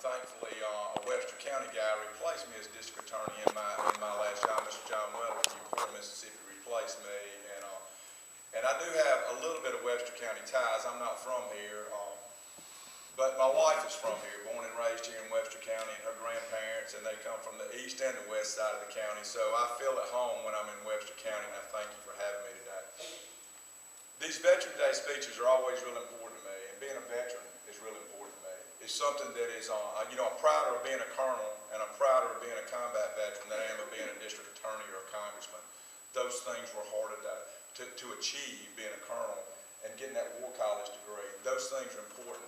thankfully, a Webster County guy replaced me as district attorney in my last job. Mr. John Weller from Port Mississippi replaced me, and I do have a little bit of Webster County ties. I'm not from here, but my wife is from here, born and raised here in Webster County, and her grandparents, and they come from the east and the west side of the county. So I feel at home when I'm in Webster County, and I thank you for having me today. These Veterans Day speeches are always real important to me, and being a veteran is really important to me. It's something that is, I'm prouder of being a colonel, and I'm prouder of being a combat veteran than I am of being a district attorney or a congressman. Those things were harder to achieve, being a colonel and getting that war college degree. Those things are important.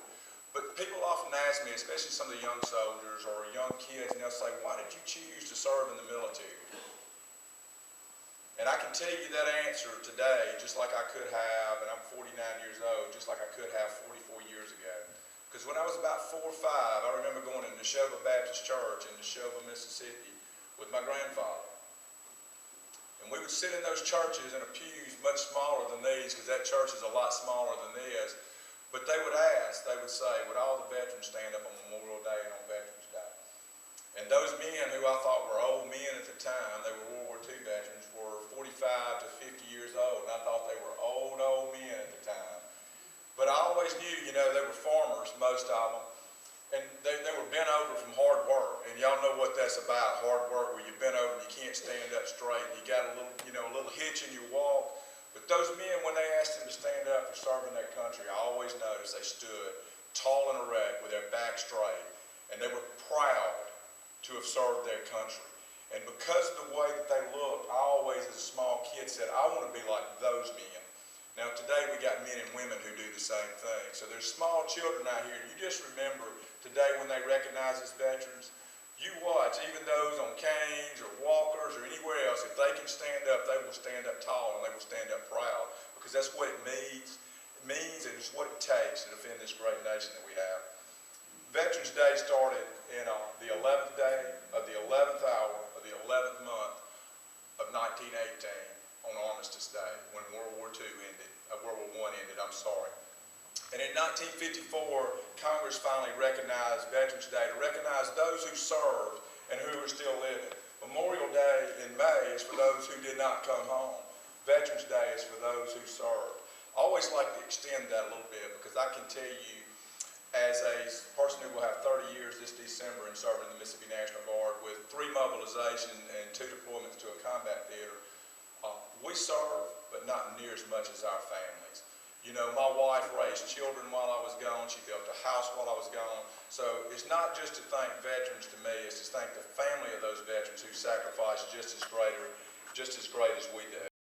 But people often ask me, especially some of the young soldiers or young kids, and they'll say, why did you choose to serve in the military? And I can tell you that answer today, just like I could have, and I'm 49 years old, just like I could have 44 years ago. Because when I was about 4 or 5, I remember going to Neshoba Baptist Church in Neshoba, Mississippi with my grandfather. And we would sit in those churches in a pews much smaller than these, because that church is a lot smaller than this. But they would say, would all the veterans stand up on Memorial Day and on Veterans Day? And those men who I thought were old men at the time, they were World War II veterans, were 45 to 50 years old, and I thought they were old men at the time. But I always knew, they were farmers, most of them, and they were bent over from hard work. And y'all know what that's about, hard work, where you're bent over and you can't stand up straight, and you got a little hitch in your walk. But those men, when they asked them to stand up for serving their country, I always noticed they stood tall and erect with their back straight, and they were proud to have served their country. And because of the way that they looked, I always, as a small kid, said, I want to be like those men. Now today we got men and women who do the same thing. So there's small children out here. You just remember today when they recognize us veterans, you watch, even those on canes or walkers or anywhere else, if they can stand up, they will stand up tall and they will stand up proud, because that's what it means. It means and it's what it takes to defend this great nation that we have. Veterans Day started in the 11th day of the 11th hour of the 11th month of 1918 on Armistice Day, when World War I ended, I'm sorry. And in 1954, Congress finally recognized Veterans Day to recognize those who served and who are still living. Memorial Day in May is for those who did not come home. Veterans Day is for those who served. I always like to extend that a little bit, because I can tell you, as a person who will have 30 years this December and serving in the Mississippi National Guard with 3 mobilizations and 2 deployments to a combat theater, we serve, but not near as much as our families. My wife raised children while I was gone. She built a house while I was gone. So it's not just to thank veterans to me, it's to thank the family of those veterans who sacrificed just as great as we did.